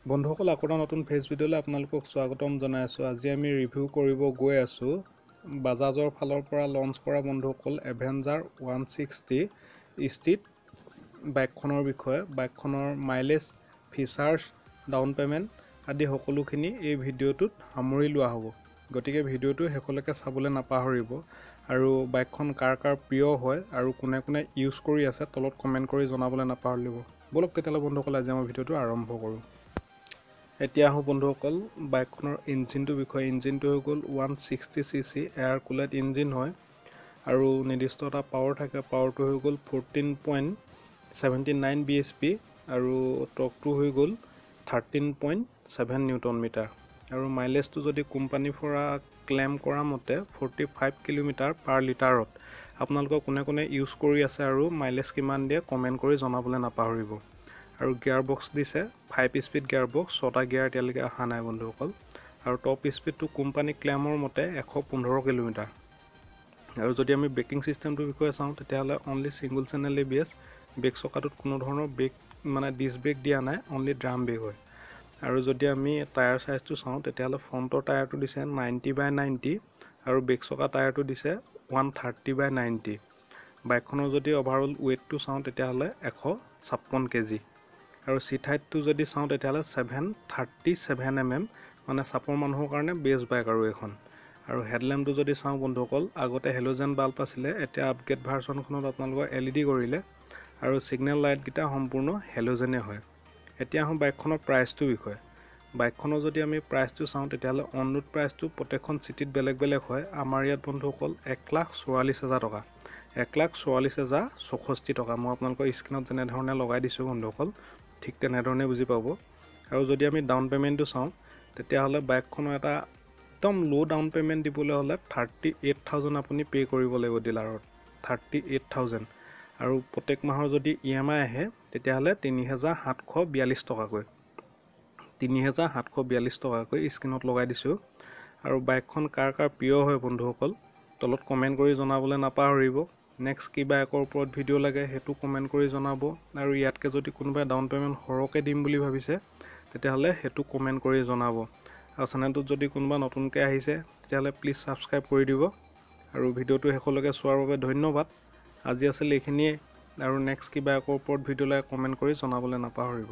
বন্ধুসকল আকৌ এটা নতুন ফেচ ভিডিঅ'লৈ আপোনালোকক স্বাগতম জনাই আছোঁ। আজি আমি ৰিভিউ কৰিব গৈ আছোঁ বাজাজৰ ফালৰ পৰা লঞ্চ কৰা বন্ধুসকল এভেঞ্জাৰ 160 ষ্ট্ৰীট বাইকখনৰ বিষয়ে, বাইকখনৰ মাইলেজ, ফিচাৰ্ছ, ডাউন পে'মেণ্ট আদি সকলোখিনি এই ভিডিঅ'টোত সামৰি লোৱা হ'ব। গতিকে ভিডিঅ'টো শেষলৈকে চাবলৈ নাপাহৰিব আৰু বাইকখন কাৰ কাৰ প্ৰিয় হয় আৰু কোনে কোনে ইউজ কৰি আছে তলত কমেণ্ট কৰি জনাবলৈ নাপাহৰিব। বলক তেতিয়াহ'লে বন্ধুসকল আজি আমাৰ ভিডিঅ'টো আৰম্ভ কৰোঁ। এতিয়া আহোঁ বন্ধুসকল বাইকখনৰ ইঞ্জিনটোৰ বিষয়ে। ইঞ্জিনটো হৈ গ'ল 160cc এয়াৰ কুলেড ইঞ্জিন হয় আৰু নিৰ্দিষ্ট এটা পাৱাৰ থাকে। পাৱাৰটো হৈ গ'ল 14.79 bhp আৰু টৰ্কটো হৈ গ'ল 13.7 নিউটন মিটাৰ আৰু মাইলেজটো যদি কোম্পানীৰ পৰা ক্লেইম কৰা মতে 45 কিলোমিটাৰ পাৰ লিটাৰত। আপোনালোকক কোনে কোনে ইউজ কৰি আছে আৰু মাইলেজ কিমান দিয়ে কমেণ্ট কৰি জনাবলৈ নাপাহৰিব। আৰু গিয়াৰ বক্স দিছে 5 স্পীড গিয়াৰ বক্স, 6টা গিয়াৰ এতিয়ালৈকে অহা নাই বন্ধুসকল আৰু টপ স্পীডটো কোম্পানী ক্লেইমৰ মতে 115 কিলোমিটাৰ। আৰু যদি আমি ব্ৰেকিং ছিষ্টেমটোৰ বিষয়ে চাওঁ তেতিয়াহ'লে only single channel ABS, brake চকাটোত কোনো ধৰণৰ ব্ৰেক ডিছ ব্ৰেক দিয়া নাই, অনলি ড্ৰাম ব্ৰেক হয়। আৰু যদি আমি টায়াৰ চাইজটো চাওঁ তেতিয়াহ'লে ফ্ৰণ্টৰ টায়াৰটো দিছে 90/90 আৰু ব্ৰেক চকা টায়াৰটো দিছে 130/90। বাইকখনৰ যদি অভাৰঅল ৱেইটটো চাওঁ তেতিয়াহ'লে 156 kg আৰু চিট হাইটটো যদি চাওঁ তেতিয়াহ'লে 737 mm, মানে চাপৰ মানুহৰ কাৰণে বেষ্ট বাইক আৰু এইখন। আৰু হেডলেম্পটো যদি চাওঁ বন্ধুসকল, আগতে হেলোজেন বাল্ব আছিলে, এতিয়া আপগ্ৰেড ভাৰ্চনখনত আপোনালোকৰ LED কৰিলে আৰু ছিগনেল লাইটকেইটা সম্পূৰ্ণ হেলোজেনে হয়। এতিয়া আহোঁ বাইকখনৰ প্ৰাইচটোৰ বিষয়ে। বাইকখনৰ যদি আমি প্ৰাইচটো চাওঁ তেতিয়াহ'লে অন ৰোড প্ৰাইচটো প্ৰত্যেকখন চিটিত বেলেগ বেলেগ হয়। আমাৰ ইয়াত বন্ধুসকল 1,44,000 টকা, 1,44,064 টকা। মই আপোনালোকৰ স্ক্ৰীণত যেনেধৰণে লগাই দিছোঁ বন্ধুসকল ঠিক তেনেধৰণে বুজি পাব। আৰু যদি আমি ডাউন পে'মেণ্টটো চাওঁ তেতিয়াহ'লে বাইকখনৰ এটা একদম ল' ডাউন পে'মেণ্ট দিবলৈ হ'লে 38,000 আপুনি পে' কৰিব লাগিব ডিলাৰত, 38,000। আৰু প্ৰত্যেক মাহৰ যদি EMI আহে তেতিয়াহ'লে 3,742 টকাকৈ, 3,742 টকাকৈ স্ক্ৰীণত লগাই দিছোঁ। আৰু বাইকখন কাৰ কাৰ প্ৰিয় হয় বন্ধুসকল তলত কমেণ্ট কৰি জনাবলৈ নাপাহৰিব। নেক্সট কি বাইকৰ ওপৰত ভিডিঅ' লাগে সেইটো কমেণ্ট কৰি জনাব আৰু ইয়াতকৈ যদি কোনোবাই ডাউন পে'মেণ্ট সৰহকৈ দিম বুলি ভাবিছে তেতিয়াহ'লে সেইটো কমেণ্ট কৰি জনাব। আৰু চেনেলটোত যদি কোনোবা নতুনকৈ আহিছে তেতিয়াহ'লে প্লিজ ছাবস্ক্ৰাইব কৰি দিব। আৰু ভিডিঅ'টো শেষলৈকে চোৱাৰ বাবে ধন্যবাদ। আজি আছিল এইখিনিয়ে আৰু নেক্সট কি বাইকৰ ওপৰত ভিডিঅ' লাগে কমেণ্ট কৰি জনাবলৈ নাপাহৰিব।